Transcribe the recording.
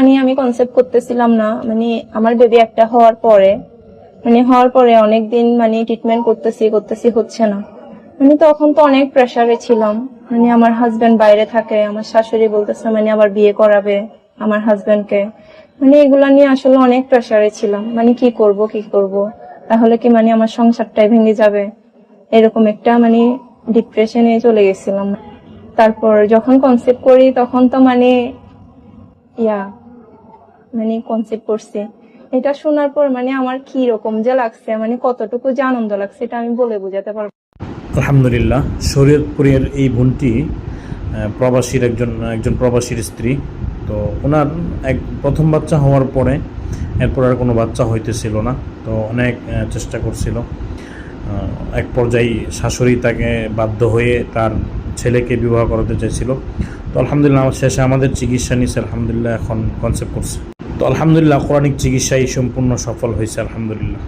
মানে আমি কনসেপ্ট করতেছিলাম না, মানে আমার বেবি একটা হওয়ার পরে অনেকদিন মানে ট্রিটমেন্ট করতেছি হচ্ছে না। মানে তখন তো অনেক প্রেসারে ছিলাম, মানে আমার হাজবেন্ড বাইরে থাকে, আমার শাশুড়ি বলতেছে মানে আবার বিয়ে করাবে আমার হাজবেন্ডকে। মানে এগুলা নিয়ে আসলে অনেক প্রেসারে ছিলাম, মানে কি করব, তাহলে কি মানে আমার সংসারটাই ভেঙে যাবে, এরকম একটা মানে ডিপ্রেশনে চলে গেছিলাম। তারপর যখন কনসেপ্ট করি তখন তো মানে মানে কনসেপ্ট করছি, এটা শোনার পর মানে আমার কি রকম যে লাগছে, মানে কতটুকু যে আনন্দ লাগছে এটা আমি বলে বোঝাতে পারবো। আলহামদুলিল্লাহ, শরীয়তপুরের এই বোনটি প্রবাসীর একজন প্রবাসীর স্ত্রী। তো ওনার প্রথম বাচ্চা হওয়ার পরে এরপর আর কোনো বাচ্চা হইতেছিল না। তো অনেক চেষ্টা করছিল। এক পর্যায়ে শাশুড়ি তাকে বাধ্য হয়ে তার ছেলেকে বিবাহ করাতে চাইছিল। তো আলহামদুলিল্লাহ শেষে আমাদের চিকিৎসা নিয়েছে, আলহামদুলিল্লাহ এখন কনসেপ্ট করছে। তো আলহামদুলিল্লাহ কোরআনিক চিকিৎসাই সম্পূর্ণ সফল হয়েছে, আলহামদুলিল্লাহ।